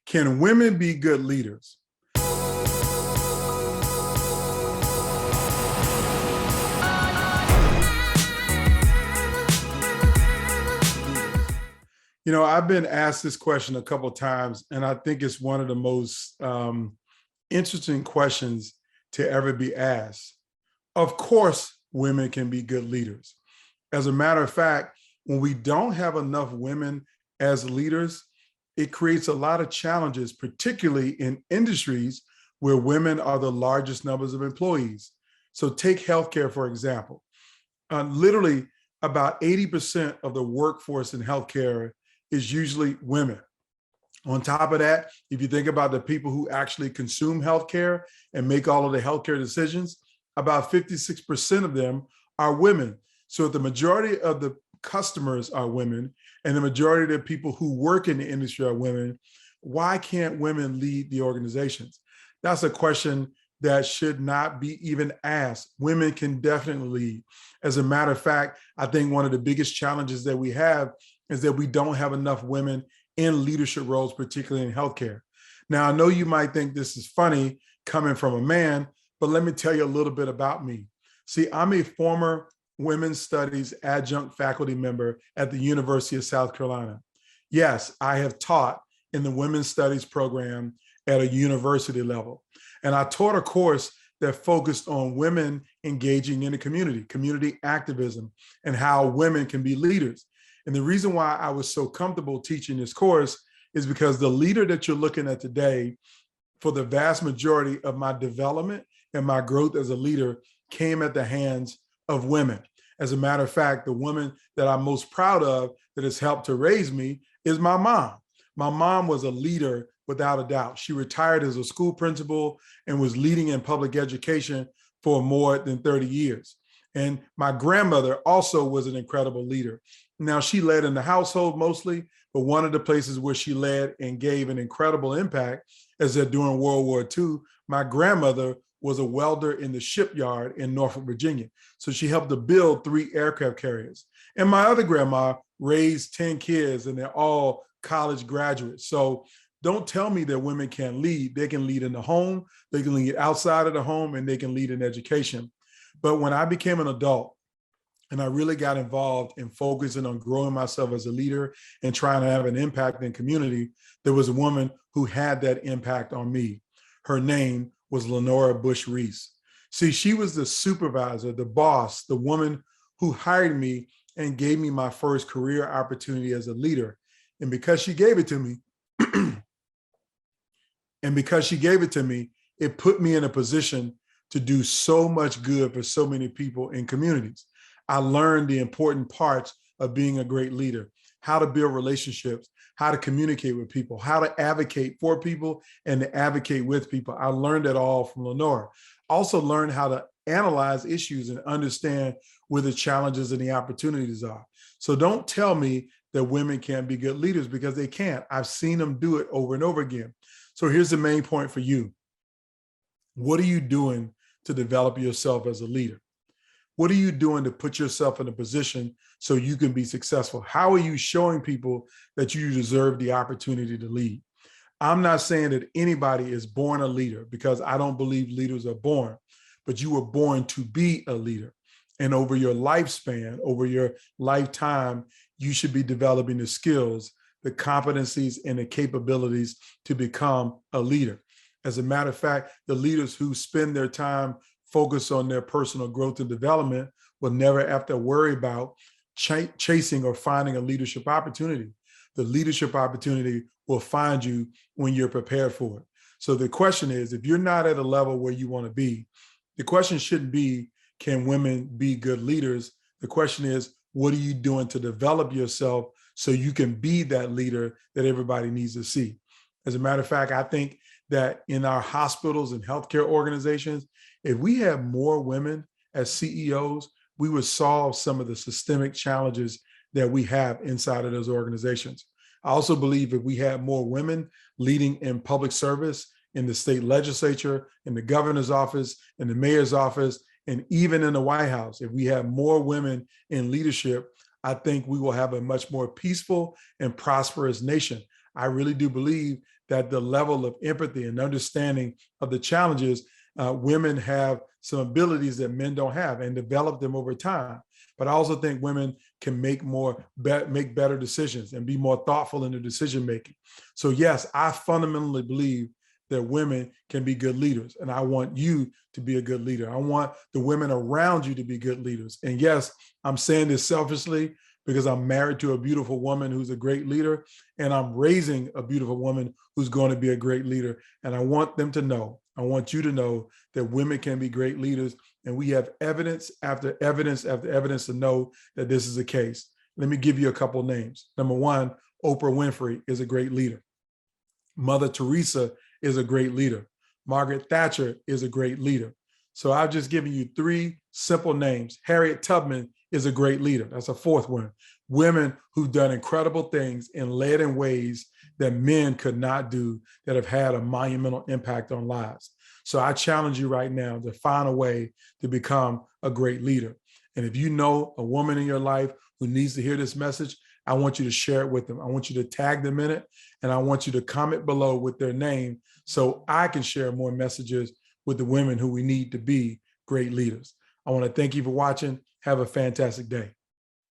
Can women be good leaders? You know, I've been asked this question a couple of times, and I think it's one of the most interesting questions to ever be asked. Of course, women can be good leaders. As a matter of fact, when we don't have enough women as leaders, it creates a lot of challenges, particularly in industries where women are the largest numbers of employees. So take healthcare, for example. Literally, about 80% of the workforce in healthcare is usually women. On top of that, if you think about the people who actually consume healthcare and make all of the healthcare decisions, about 56% of them are women. So if the majority of the customers are women and the majority of the people who work in the industry are women, why can't women lead the organizations? That's a question that should not be even asked. Women can definitely lead. As a matter of fact, I think one of the biggest challenges that we have is that we don't have enough women in leadership roles, particularly in healthcare. Now, I know you might think this is funny coming from a man, but let me tell you a little bit about me. See, I'm a former women's studies adjunct faculty member at the University of South Carolina. Yes, I have taught in the women's studies program at a university level. And I taught a course that focused on women engaging in the community activism, and how women can be leaders. And the reason why I was so comfortable teaching this course is because the leader that you're looking at today, for the vast majority of my development and my growth as a leader, came at the hands of women. As a matter of fact, the woman that I'm most proud of that has helped to raise me is my mom. My mom was a leader without a doubt. She retired as a school principal and was leading in public education for more than 30 years. And my grandmother also was an incredible leader. Now, she led in the household mostly, but one of the places where she led and gave an incredible impact is that during World War II, my grandmother was a welder in the shipyard in Norfolk, Virginia. So she helped to build 3 aircraft carriers. And my other grandma raised 10 kids, and they're all college graduates. So don't tell me that women can't lead. They can lead in the home, they can lead outside of the home, and they can lead in education. But when I became an adult and I really got involved in focusing on growing myself as a leader and trying to have an impact in community, there was a woman who had that impact on me. Her name was Lenora Bush Reese. See, she was the supervisor, the boss, the woman who hired me and gave me my first career opportunity as a leader. And because she gave it to me, it put me in a position to do so much good for so many people in communities. I learned the important parts of being a great leader, how to build relationships, how to communicate with people, how to advocate for people and to advocate with people. I learned it all from Lenora. Also learned how to analyze issues and understand where the challenges and the opportunities are. So don't tell me that women can't be good leaders, because they can't. I've seen them do it over and over again. So here's the main point for you. What are you doing to develop yourself as a leader? What are you doing to put yourself in a position so you can be successful? How are you showing people that you deserve the opportunity to lead? I'm not saying that anybody is born a leader, because I don't believe leaders are born, but you were born to be a leader. And over your lifespan, over your lifetime, you should be developing the skills, the competencies, and the capabilities to become a leader. As a matter of fact, the leaders who spend their time focused on their personal growth and development will never have to worry about chasing or finding a leadership opportunity. The leadership opportunity will find you when you're prepared for it. So the question is, if you're not at a level where you want to be, the question shouldn't be, can women be good leaders? The question is, what are you doing to develop yourself so you can be that leader that everybody needs to see? As a matter of fact, I think that in our hospitals and healthcare organizations, if we have more women as CEOs, we would solve some of the systemic challenges that we have inside of those organizations. I also believe if we had more women leading in public service, in the state legislature, in the governor's office, in the mayor's office, and even in the White House, if we have more women in leadership, I think we will have a much more peaceful and prosperous nation. I really do believe that the level of empathy and understanding of the challenges, women have some abilities that men don't have and develop them over time. But I also think women can make better decisions and be more thoughtful in their decision making. So yes, I fundamentally believe that women can be good leaders. And I want you to be a good leader. I want the women around you to be good leaders. And yes, I'm saying this selfishly because I'm married to a beautiful woman who's a great leader, and I'm raising a beautiful woman who's going to be a great leader. And I want them to know, I want you to know that women can be great leaders. And we have evidence after evidence after evidence to know that this is the case. Let me give you a couple names. Number one, Oprah Winfrey is a great leader. Mother Teresa is a great leader. Margaret Thatcher is a great leader. So I've just given you three simple names. Harriet Tubman is a great leader. That's a fourth one. Women who've done incredible things and led in ways that men could not do, that have had a monumental impact on lives. So I challenge you right now to find a way to become a great leader. And if you know a woman in your life who needs to hear this message, I want you to share it with them. I want you to tag them in it, and I want you to comment below with their name so I can share more messages with the women who we need to be great leaders. I want to thank you for watching. Have a fantastic day.